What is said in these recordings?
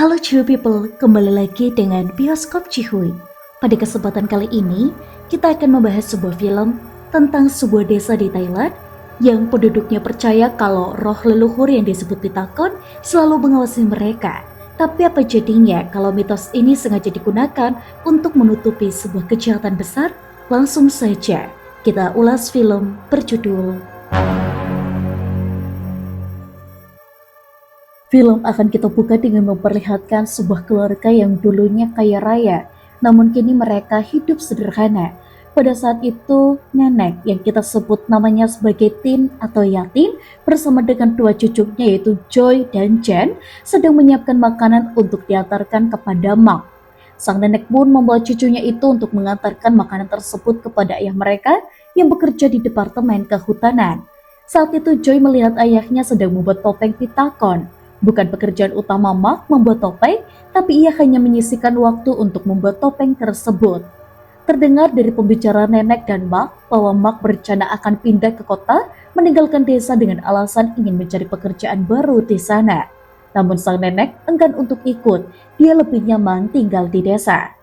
Halo Chill People, kembali lagi dengan Bioskop Cihuy. Pada kesempatan kali ini, kita akan membahas sebuah film tentang sebuah desa di Thailand yang penduduknya percaya kalau roh leluhur yang disebut Pitakon selalu mengawasi mereka. Tapi apa jadinya kalau mitos ini sengaja digunakan untuk menutupi sebuah kejahatan besar? Langsung saja, kita ulas film berjudul Film akan kita buka dengan memperlihatkan sebuah keluarga yang dulunya kaya raya, namun kini mereka hidup sederhana. Pada saat itu, nenek yang kita sebut namanya sebagai Tin atau Yatin bersama dengan dua cucunya yaitu Joy dan Jen sedang menyiapkan makanan untuk diantarkan kepada Mark. Sang nenek pun membawa cucunya itu untuk mengantarkan makanan tersebut kepada ayah mereka yang bekerja di Departemen Kehutanan. Saat itu Joy melihat ayahnya sedang membuat topeng pitakon. Bukan pekerjaan utama Mark membuat topeng, tapi ia hanya menyisihkan waktu untuk membuat topeng tersebut. Terdengar dari pembicaraan nenek dan Mark bahwa Mark berencana akan pindah ke kota, meninggalkan desa dengan alasan ingin mencari pekerjaan baru di sana. Namun sang nenek enggan untuk ikut, dia lebih nyaman tinggal di desa.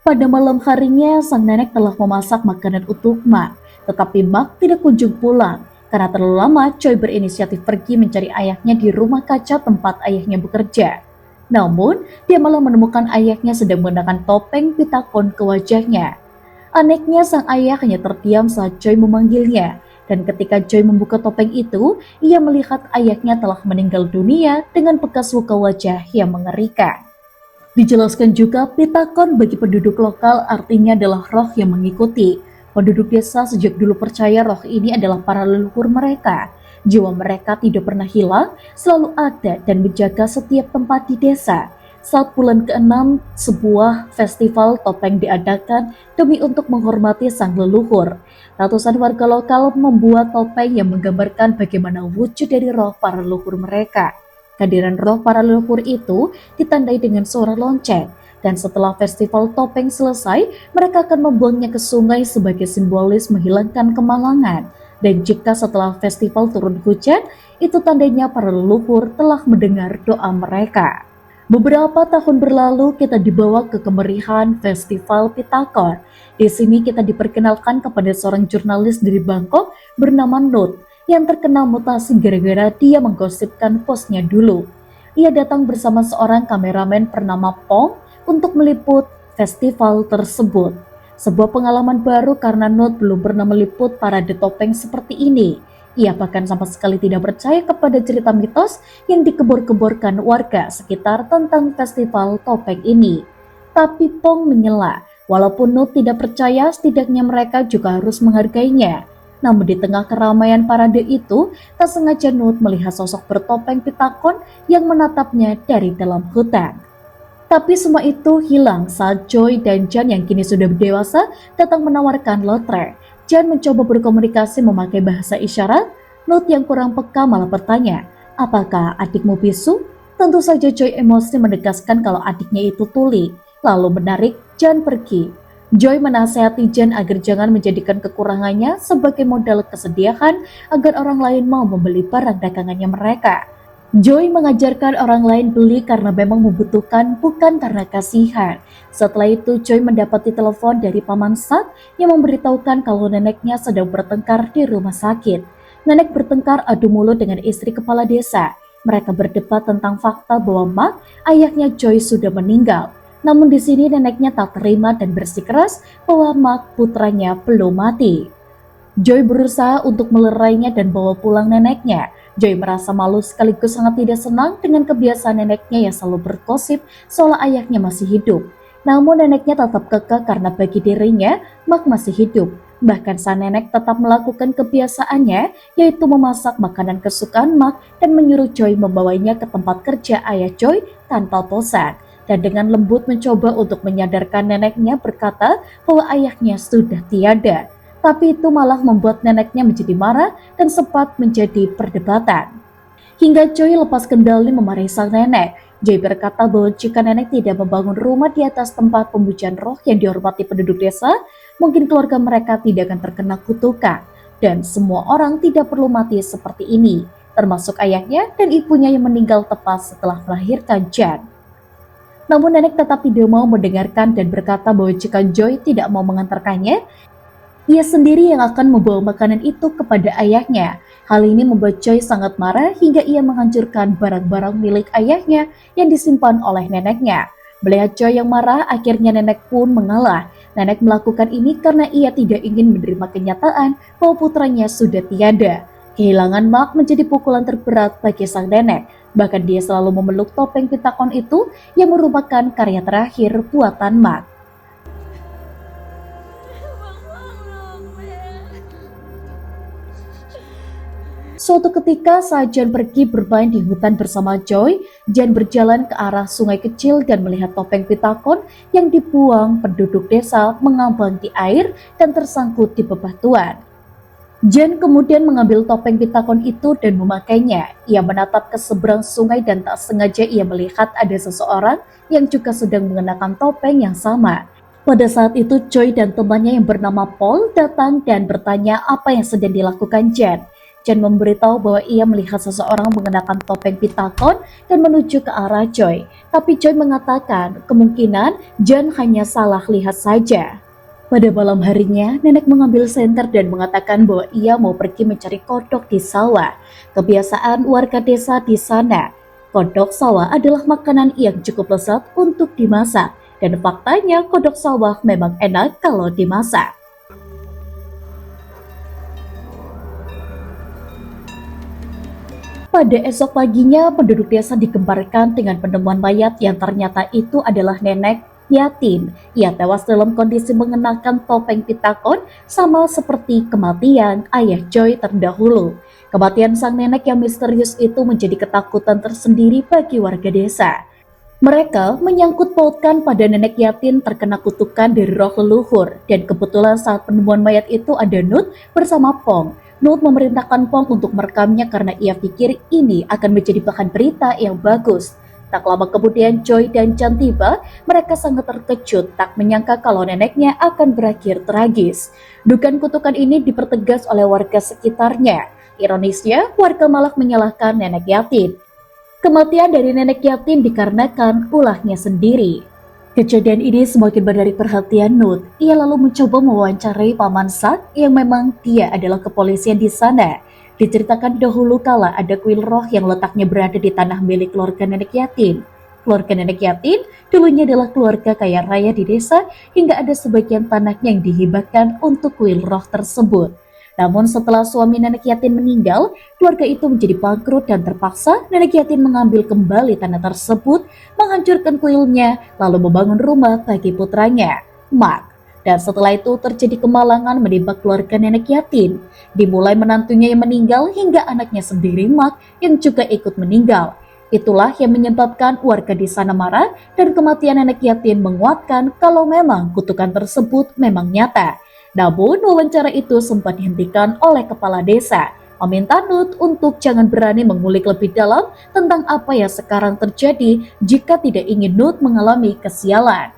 Pada malam harinya, sang nenek telah memasak makanan untuk Mark, tetapi Mark tidak kunjung pulang. Karena terlalu lama, Joy berinisiatif pergi mencari ayahnya di rumah kaca tempat ayahnya bekerja. Namun, dia malah menemukan ayahnya sedang mengenakan topeng pitakon ke wajahnya. Anehnya, sang ayah hanya terdiam saat Joy memanggilnya. Dan ketika Joy membuka topeng itu, ia melihat ayahnya telah meninggal dunia dengan bekas luka wajah yang mengerikan. Dijelaskan juga, pitakon bagi penduduk lokal artinya adalah roh yang mengikuti. Penduduk desa sejak dulu percaya roh ini adalah para leluhur mereka. Jiwa mereka tidak pernah hilang, selalu ada dan menjaga setiap tempat di desa. Saat bulan ke-6, sebuah festival topeng diadakan demi untuk menghormati sang leluhur. Ratusan warga lokal membuat topeng yang menggambarkan bagaimana wujud dari roh para leluhur mereka. Kehadiran roh para leluhur itu ditandai dengan suara lonceng. Dan setelah festival topeng selesai, mereka akan membuangnya ke sungai sebagai simbolis menghilangkan kemalangan. Dan jika setelah festival turun hujan, itu tandanya para leluhur telah mendengar doa mereka. Beberapa tahun berlalu kita dibawa ke kemeriahan festival Pitakon. Di sini kita diperkenalkan kepada seorang jurnalis dari Bangkok bernama Nut yang terkena mutasi gara-gara dia menggosipkan posnya dulu. Ia datang bersama seorang kameramen bernama Pong untuk meliput festival tersebut. Sebuah pengalaman baru karena Nut belum pernah meliput parade topeng seperti ini. Ia bahkan sama sekali tidak percaya kepada cerita mitos yang dikebor-keborkan warga sekitar tentang festival topeng ini. Tapi Pong menyela, walaupun Nut tidak percaya, setidaknya mereka juga harus menghargainya. Namun di tengah keramaian parade itu, tak sengaja Nut melihat sosok bertopeng pitakon yang menatapnya dari dalam hutan. Tapi semua itu hilang saat Joy dan Jan yang kini sudah dewasa datang menawarkan lotre. Jan mencoba berkomunikasi memakai bahasa isyarat. Nut yang kurang peka malah bertanya, apakah adikmu bisu? Tentu saja Joy emosi menegaskan kalau adiknya itu tuli, lalu menarik Jan pergi. Joy menasihati Jan agar jangan menjadikan kekurangannya sebagai modal kesediaan agar orang lain mau membeli barang dagangannya mereka. Joy mengajarkan orang lain beli karena memang membutuhkan, bukan karena kasihan. Setelah itu Joy mendapati telepon dari Paman Sak yang memberitahukan kalau neneknya sedang bertengkar di rumah sakit. Nenek bertengkar adu mulut dengan istri kepala desa. Mereka berdebat tentang fakta bahwa Mark, ayahnya Joy, sudah meninggal. Namun di sini neneknya tak terima dan bersikeras bahwa Mark, putranya, belum mati. Joy berusaha untuk melerainya dan bawa pulang neneknya. Joy merasa malu sekaligus sangat tidak senang dengan kebiasaan neneknya yang selalu bergosip seolah ayahnya masih hidup. Namun neneknya tetap kekeh karena bagi dirinya, Mark masih hidup. Bahkan sang nenek tetap melakukan kebiasaannya, yaitu memasak makanan kesukaan Mark dan menyuruh Joy membawanya ke tempat kerja ayah Joy tanpa bosan. Dan dengan lembut mencoba untuk menyadarkan neneknya berkata bahwa ayahnya sudah tiada. Tapi itu malah membuat neneknya menjadi marah dan sempat menjadi perdebatan. Hingga Joy lepas kendali memarahi sang nenek. Joy berkata bahwa jika nenek tidak membangun rumah di atas tempat pemujaan roh yang dihormati penduduk desa, mungkin keluarga mereka tidak akan terkena kutukan. Dan semua orang tidak perlu mati seperti ini, termasuk ayahnya dan ibunya yang meninggal tepat setelah melahirkan Jan. Namun nenek tetap tidak mau mendengarkan dan berkata bahwa jika Joy tidak mau mengantarkannya, ia sendiri yang akan membawa makanan itu kepada ayahnya. Hal ini membuat Joy sangat marah hingga ia menghancurkan barang-barang milik ayahnya yang disimpan oleh neneknya. Melihat Joy yang marah, akhirnya nenek pun mengalah. Nenek melakukan ini karena ia tidak ingin menerima kenyataan bahwa putranya sudah tiada. Kehilangan Mark menjadi pukulan terberat bagi sang nenek. Bahkan dia selalu memeluk topeng Pitakon itu yang merupakan karya terakhir buatan Mark. Suatu ketika saat Jan pergi bermain di hutan bersama Joy, Jan berjalan ke arah sungai kecil dan melihat topeng Pitakon yang dibuang penduduk desa mengambang di air dan tersangkut di bebatuan. Jan kemudian mengambil topeng Pitakon itu dan memakainya. Ia menatap ke seberang sungai dan tak sengaja ia melihat ada seseorang yang juga sedang mengenakan topeng yang sama. Pada saat itu Joy dan temannya yang bernama Paul datang dan bertanya apa yang sedang dilakukan Jan. Jan memberitahu bahwa ia melihat seseorang mengenakan topeng Pitakon dan menuju ke arah Joy. Tapi Joy mengatakan kemungkinan Jan hanya salah lihat saja. Pada malam harinya, nenek mengambil senter dan mengatakan bahwa ia mau pergi mencari kodok di sawah. Kebiasaan warga desa di sana, kodok sawah adalah makanan yang cukup lezat untuk dimasak. Dan faktanya kodok sawah memang enak kalau dimasak. Pada esok paginya, penduduk desa digemparkan dengan penemuan mayat yang ternyata itu adalah nenek Yatin. Ia tewas dalam kondisi mengenakan topeng Pitakon sama seperti kematian ayah Joy terdahulu. Kematian sang nenek yang misterius itu menjadi ketakutan tersendiri bagi warga desa. Mereka menyangkut pautkan pada nenek Yatin terkena kutukan dari roh leluhur, dan kebetulan saat penemuan mayat itu ada Nut bersama Pong. Nut memerintahkan Pong untuk merekamnya karena ia pikir ini akan menjadi bahan berita yang bagus. Tak lama kemudian Joy dan Jan tiba, mereka sangat terkejut tak menyangka kalau neneknya akan berakhir tragis. Dugaan kutukan ini dipertegas oleh warga sekitarnya. Ironisnya, warga malah menyalahkan nenek Yatin. Kematian dari nenek Yatin dikarenakan ulahnya sendiri. Kejadian ini semakin menarik perhatian Nut. Ia lalu mencoba mewawancarai Paman Sak yang memang dia adalah kepolisian di sana. Diceritakan dahulu kala ada kuil roh yang letaknya berada di tanah milik keluarga nenek Yatin. Keluarga nenek Yatin dulunya adalah keluarga kaya raya di desa hingga ada sebagian tanahnya yang dihibahkan untuk kuil roh tersebut. Namun setelah suami nenek Yatin meninggal, keluarga itu menjadi bangkrut dan terpaksa nenek Yatin mengambil kembali tanah tersebut, menghancurkan kuilnya, lalu membangun rumah bagi putranya, Mark. Dan setelah itu terjadi kemalangan menimpa keluarga nenek Yatin. Dimulai menantunya yang meninggal hingga anaknya sendiri, Mark, yang juga ikut meninggal. Itulah yang menyebabkan warga di sana marah dan kematian nenek Yatin menguatkan kalau memang kutukan tersebut memang nyata. Namun wawancara itu sempat dihentikan oleh kepala desa, meminta Nut untuk jangan berani mengulik lebih dalam tentang apa yang sekarang terjadi jika tidak ingin Nut mengalami kesialan.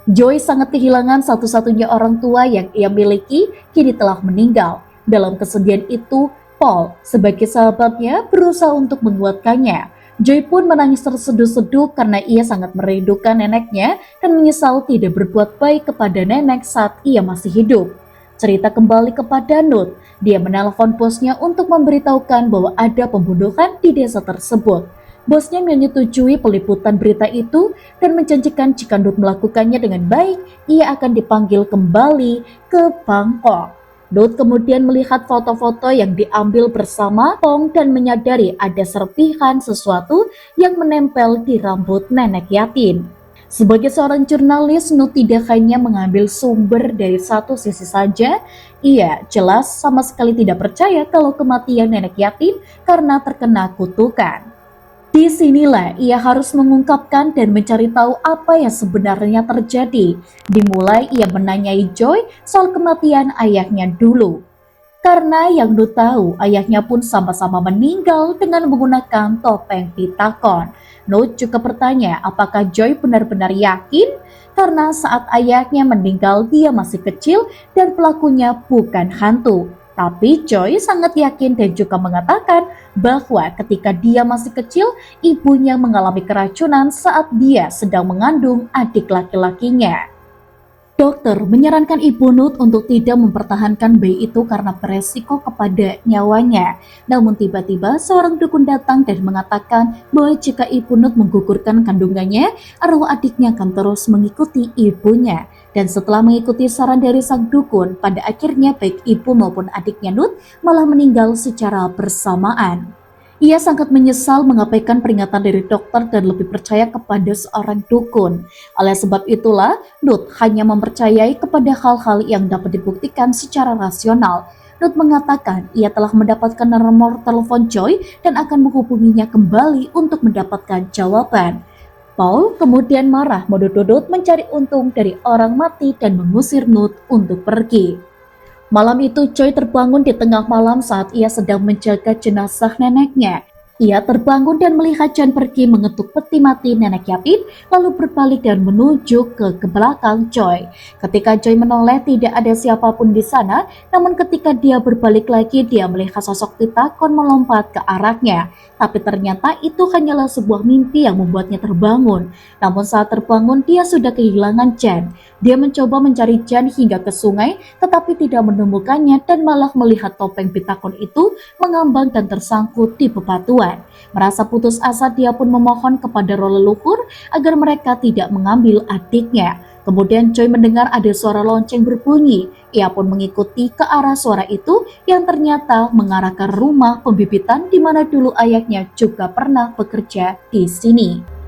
Joy sangat kehilangan satu-satunya orang tua yang ia miliki kini telah meninggal. Dalam kesedihan itu, Paul sebagai sahabatnya berusaha untuk menguatkannya. Joy pun menangis terseduh-seduh karena ia sangat merindukan neneknya dan menyesal tidak berbuat baik kepada nenek saat ia masih hidup. Cerita kembali kepada Nut, dia menelpon bosnya untuk memberitahukan bahwa ada pembunuhan di desa tersebut. Bosnya menyetujui peliputan berita itu dan menjanjikan jika Nut melakukannya dengan baik, ia akan dipanggil kembali ke Bangkok. Nut kemudian melihat foto-foto yang diambil bersama Pong dan menyadari ada serpihan sesuatu yang menempel di rambut nenek Yatin. Sebagai seorang jurnalis, Nut tidak hanya mengambil sumber dari satu sisi saja, ia jelas sama sekali tidak percaya kalau kematian nenek Yatin karena terkena kutukan. Disinilah ia harus mengungkapkan dan mencari tahu apa yang sebenarnya terjadi. Dimulai ia menanyai Joy soal kematian ayahnya dulu. Karena yang Nut tahu, ayahnya pun sama-sama meninggal dengan menggunakan topeng Pitakon. Nut juga bertanya apakah Joy benar-benar yakin karena saat ayahnya meninggal dia masih kecil dan pelakunya bukan hantu. Tapi Joy sangat yakin dan juga mengatakan bahwa ketika dia masih kecil, ibunya mengalami keracunan saat dia sedang mengandung adik laki-lakinya. Dokter menyarankan Ibu Nut untuk tidak mempertahankan bayi itu karena beresiko kepada nyawanya. Namun tiba-tiba seorang dukun datang dan mengatakan bahwa jika Ibu Nut menggugurkan kandungannya, arwah adiknya akan terus mengikuti ibunya. Dan setelah mengikuti saran dari sang dukun, pada akhirnya baik ibu maupun adiknya Nut malah meninggal secara bersamaan. Ia sangat menyesal mengabaikan peringatan dari dokter dan lebih percaya kepada seorang dukun. Oleh sebab itulah, Nut hanya mempercayai kepada hal-hal yang dapat dibuktikan secara rasional. Nut mengatakan ia telah mendapatkan nomor telepon Joy dan akan menghubunginya kembali untuk mendapatkan jawaban. Paul kemudian marah menuduh Nut mencari untung dari orang mati dan mengusir Nut untuk pergi. Malam itu Joy terbangun di tengah malam saat ia sedang menjaga jenazah neneknya. Ia terbangun dan melihat Jan pergi mengetuk peti mati nenek yatim, lalu berbalik dan menuju ke belakang Joy. Ketika Joy menoleh, tidak ada siapapun di sana, namun ketika dia berbalik lagi, dia melihat sosok Pitakon melompat ke arahnya. Tapi ternyata itu hanyalah sebuah mimpi yang membuatnya terbangun. Namun saat terbangun, dia sudah kehilangan Jan. Dia mencoba mencari Jan hingga ke sungai, tetapi tidak menemukannya dan malah melihat topeng Pitakon itu mengambang dan tersangkut di bebatuan. Merasa putus asa, dia pun memohon kepada roh leluhur agar mereka tidak mengambil adiknya. Kemudian Joy mendengar ada suara lonceng berbunyi. Ia pun mengikuti ke arah suara itu yang ternyata mengarah ke rumah pembibitan di mana dulu ayahnya juga pernah bekerja di sini.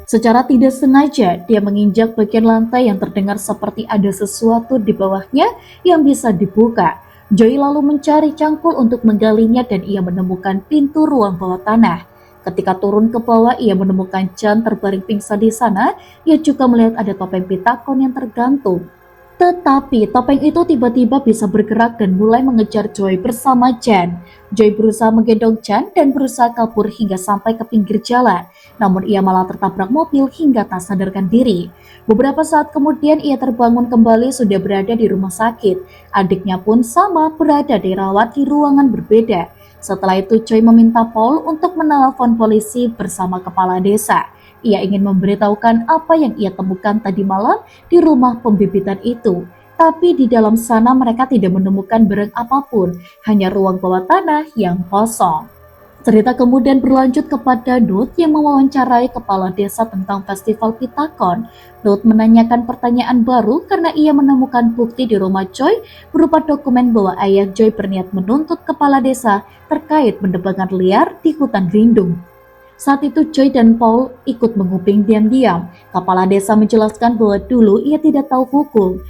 Secara tidak sengaja, dia menginjak bagian lantai yang terdengar seperti ada sesuatu di bawahnya yang bisa dibuka. Joy lalu mencari cangkul untuk menggalinya dan ia menemukan pintu ruang bawah tanah. Ketika turun ke bawah, ia menemukan Jan terbaring pingsan di sana. Ia juga melihat ada topeng Pitakon yang tergantung. Tetapi topeng itu tiba-tiba bisa bergerak dan mulai mengejar Joy bersama Jan. Joy berusaha menggendong Jan dan berusaha kabur hingga sampai ke pinggir jalan. Namun ia malah tertabrak mobil hingga tak sadarkan diri. Beberapa saat kemudian ia terbangun kembali sudah berada di rumah sakit. Adiknya pun sama berada dirawat di ruangan berbeda. Setelah itu Joy meminta Paul untuk menelpon polisi bersama kepala desa. Ia ingin memberitahukan apa yang ia temukan tadi malam di rumah pembibitan itu. Tapi di dalam sana mereka tidak menemukan barang apapun, hanya ruang bawah tanah yang kosong. Cerita kemudian berlanjut kepada Nut yang mewawancarai kepala desa tentang festival Pitakon. Nut menanyakan pertanyaan baru karena ia menemukan bukti di rumah Joy berupa dokumen bahwa ayah Joy berniat menuntut kepala desa terkait penebangan liar di hutan lindung. Saat itu Joy dan Paul ikut menguping diam-diam. Kepala desa menjelaskan bahwa dulu ia tidak tahu hukum.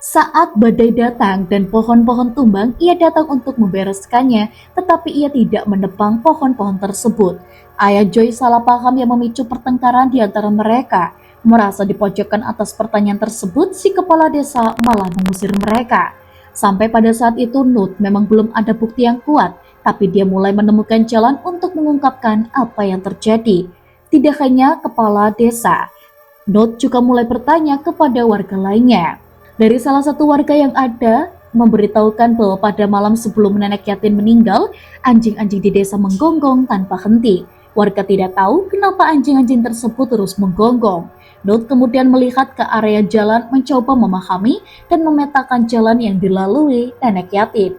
Saat badai datang dan pohon-pohon tumbang, ia datang untuk membereskannya, tetapi ia tidak menebang pohon-pohon tersebut. Ayah Joy salah paham yang memicu pertengkaran di antara mereka. Merasa dipojokkan atas pertanyaan tersebut, si kepala desa malah mengusir mereka. Sampai pada saat itu Nut memang belum ada bukti yang kuat, tapi dia mulai menemukan jalan untuk mengungkapkan apa yang terjadi. Tidak hanya kepala desa, Nut juga mulai bertanya kepada warga lainnya. Dari salah satu warga yang ada memberitahukan bahwa pada malam sebelum nenek yatim meninggal, anjing-anjing di desa menggonggong tanpa henti. Warga tidak tahu kenapa anjing-anjing tersebut terus menggonggong. Nut kemudian melihat ke area jalan, mencoba memahami dan memetakan jalan yang dilalui nenek yatim.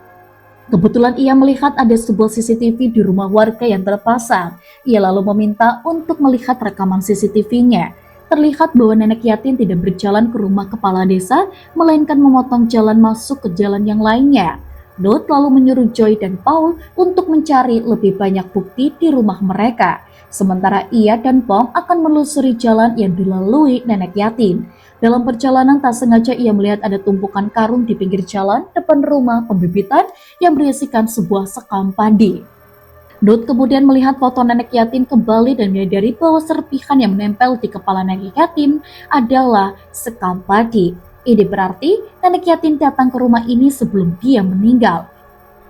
Kebetulan ia melihat ada sebuah CCTV di rumah warga yang terpasang. Ia lalu meminta untuk melihat rekaman CCTV-nya. Terlihat bahwa nenek yatim tidak berjalan ke rumah kepala desa, melainkan memotong jalan masuk ke jalan yang lainnya. Nut lalu menyuruh Joy dan Paul untuk mencari lebih banyak bukti di rumah mereka. Sementara ia dan Pom akan menelusuri jalan yang dilalui nenek yatim. Dalam perjalanan tak sengaja ia melihat ada tumpukan karung di pinggir jalan depan rumah pembibitan yang berisikan sebuah sekam padi. Nut kemudian melihat foto nenek yatim kembali dan menyadari bahwa serpihan yang menempel di kepala nenek yatim adalah sekam padi. Ini berarti nenek yatim datang ke rumah ini sebelum dia meninggal.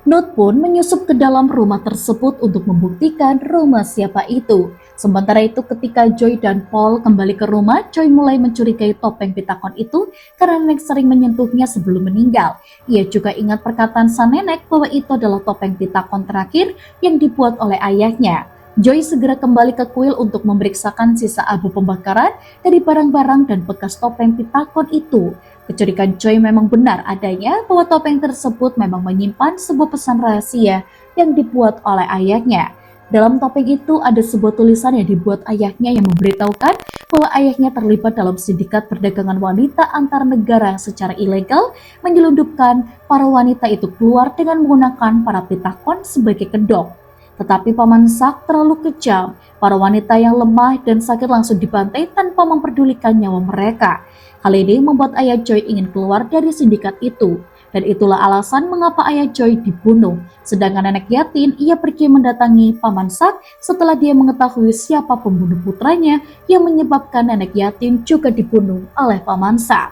Nut pun menyusup ke dalam rumah tersebut untuk membuktikan rumah siapa itu. Sementara itu ketika Joy dan Paul kembali ke rumah, Joy mulai mencurigai topeng pitakon itu karena nenek sering menyentuhnya sebelum meninggal. Ia juga ingat perkataan sang nenek bahwa itu adalah topeng pitakon terakhir yang dibuat oleh ayahnya. Joy segera kembali ke kuil untuk memeriksakan sisa abu pembakaran dari barang-barang dan bekas topeng pitakon itu. Kecurigaan Joy memang benar adanya bahwa topeng tersebut memang menyimpan sebuah pesan rahasia yang dibuat oleh ayahnya. Dalam topeng itu ada sebuah tulisan yang dibuat ayahnya yang memberitahukan bahwa ayahnya terlibat dalam sindikat perdagangan wanita antar negara secara ilegal, menyelundupkan para wanita itu keluar dengan menggunakan para pitakon sebagai kedok. Tetapi Paman Sak terlalu kejam, para wanita yang lemah dan sakit langsung dibantai tanpa memperdulikan nyawa mereka. Hal ini membuat ayah Joy ingin keluar dari sindikat itu. Dan itulah alasan mengapa ayah Joy dibunuh. Sedangkan nenek Yatin, ia pergi mendatangi Paman Sak setelah dia mengetahui siapa pembunuh putranya yang menyebabkan nenek Yatin juga dibunuh oleh Paman Sak.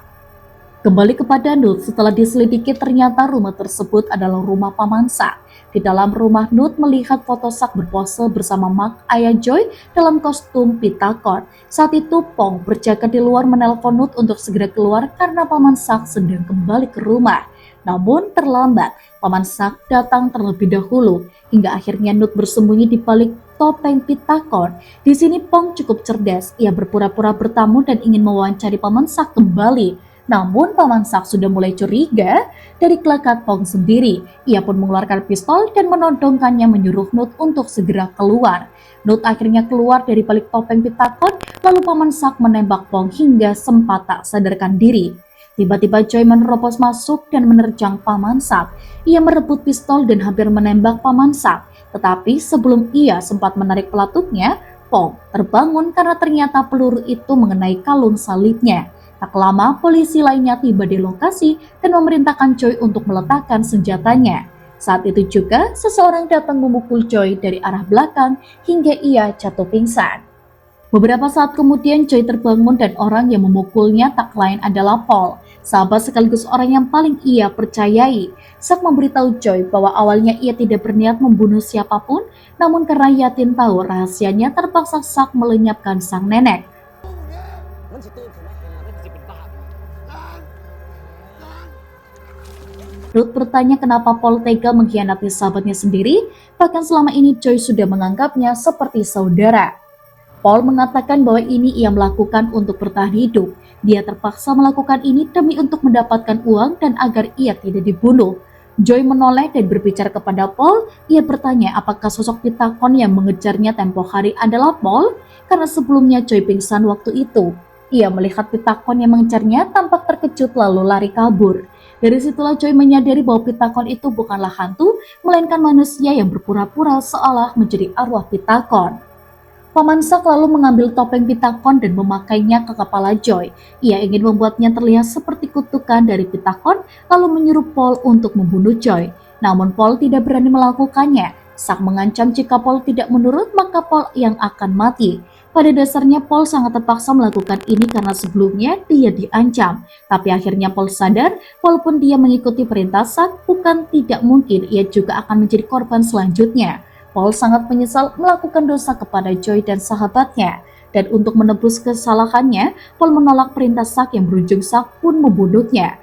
Kembali kepada Nut, setelah diselidiki ternyata rumah tersebut adalah rumah Paman Sak. Di dalam rumah Nut melihat foto Sak berpose bersama Mak ayah Joy dalam kostum pitakon. Saat itu Pong berjaga di luar menelpon Nut untuk segera keluar karena Paman Sak sedang kembali ke rumah. Namun terlambat, Paman Sak datang terlebih dahulu hingga akhirnya Nut bersembunyi di balik topeng pitakon. Di sini Pong cukup cerdas, ia berpura-pura bertamu dan ingin mewawancari Paman Sak kembali. Namun Paman Sak sudah mulai curiga dari kelakuan Pong sendiri. Ia pun mengeluarkan pistol dan menodongkannya menyuruh Nut untuk segera keluar. Nut akhirnya keluar dari balik topeng pitakon, lalu Paman Sak menembak Pong hingga sempat tak sadarkan diri. Tiba-tiba Joy menerobos masuk dan menerjang Paman Sak. Ia merebut pistol dan hampir menembak Paman Sak. Tetapi sebelum ia sempat menarik pelatutnya, Pong terbangun karena ternyata peluru itu mengenai kalung salibnya. Tak lama, polisi lainnya tiba di lokasi dan memerintahkan Joy untuk meletakkan senjatanya. Saat itu juga, seseorang datang memukul Joy dari arah belakang hingga ia jatuh pingsan. Beberapa saat kemudian Joy terbangun dan orang yang memukulnya tak lain adalah Paul, sahabat sekaligus orang yang paling ia percayai. Sak memberitahu Joy bahwa awalnya ia tidak berniat membunuh siapapun, namun karena Yatin tahu rahasianya terpaksa Sak melenyapkan sang nenek. Ruth bertanya kenapa Paul tega mengkhianati sahabatnya sendiri, bahkan selama ini Joy sudah menganggapnya seperti saudara. Paul mengatakan bahwa ini ia melakukan untuk bertahan hidup. Dia terpaksa melakukan ini demi untuk mendapatkan uang dan agar ia tidak dibunuh. Joy menoleh dan berbicara kepada Paul. Ia bertanya apakah sosok pitakon yang mengejarnya tempo hari adalah Paul, karena sebelumnya Joy pingsan waktu itu. Ia melihat pitakon yang mengejarnya tampak terkejut lalu lari kabur. Dari situlah Joy menyadari bahwa pitakon itu bukanlah hantu, melainkan manusia yang berpura-pura seolah menjadi arwah pitakon. Paman Sak lalu mengambil topeng pitakon dan memakainya ke kepala Joy. Ia ingin membuatnya terlihat seperti kutukan dari pitakon, lalu menyuruh Paul untuk membunuh Joy. Namun Paul tidak berani melakukannya. Sak mengancam jika Paul tidak menurut maka Paul yang akan mati. Pada dasarnya Paul sangat terpaksa melakukan ini karena sebelumnya dia diancam. Tapi akhirnya Paul sadar walaupun dia mengikuti perintah Sak, bukan tidak mungkin ia juga akan menjadi korban selanjutnya. Paul sangat menyesal melakukan dosa kepada Joy dan sahabatnya. Dan untuk menebus kesalahannya, Paul menolak perintah Sak yang berujung Sak pun membunuhnya.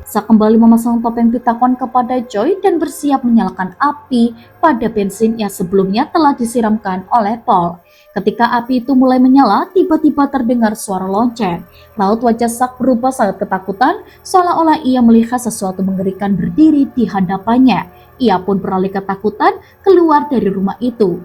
Sak kembali memasang topeng pitakon kepada Joy dan bersiap menyalakan api pada bensin yang sebelumnya telah disiramkan oleh Paul. Ketika api itu mulai menyala, tiba-tiba terdengar suara lonceng. Laut wajah Sak berubah sangat ketakutan, seolah-olah ia melihat sesuatu mengerikan berdiri di hadapannya. Ia pun beralih ketakutan keluar dari rumah itu.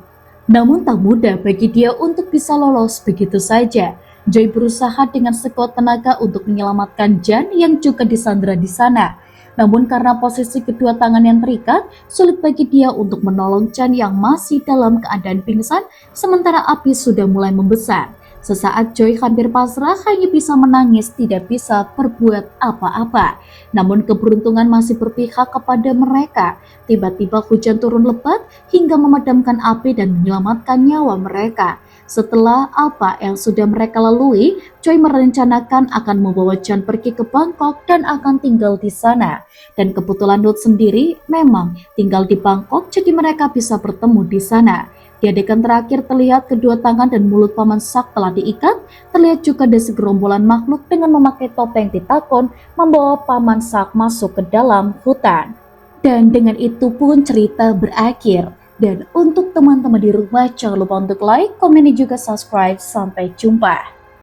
Namun tak mudah bagi dia untuk bisa lolos begitu saja. Joy berusaha dengan sekuat tenaga untuk menyelamatkan Jan yang juga disandra di sana. Namun karena posisi kedua tangan yang terikat, sulit bagi dia untuk menolong Jan yang masih dalam keadaan pingsan sementara api sudah mulai membesar. Sesaat Joy hampir pasrah, hanya bisa menangis, tidak bisa berbuat apa-apa. Namun keberuntungan masih berpihak kepada mereka. Tiba-tiba hujan turun lebat hingga memadamkan api dan menyelamatkan nyawa mereka. Setelah apa yang sudah mereka lalui, Joy merencanakan akan membawa Jan pergi ke Bangkok dan akan tinggal di sana. Dan kebetulan Nut sendiri memang tinggal di Bangkok, jadi mereka bisa bertemu di sana. Di adegan terakhir terlihat kedua tangan dan mulut Paman Sak telah diikat. Terlihat juga ada segerombolan makhluk dengan memakai topeng titakon membawa Paman Sak masuk ke dalam hutan. Dan dengan itu pun cerita berakhir. Dan untuk teman-teman di rumah, jangan lupa untuk like, komen, dan juga subscribe. Sampai jumpa.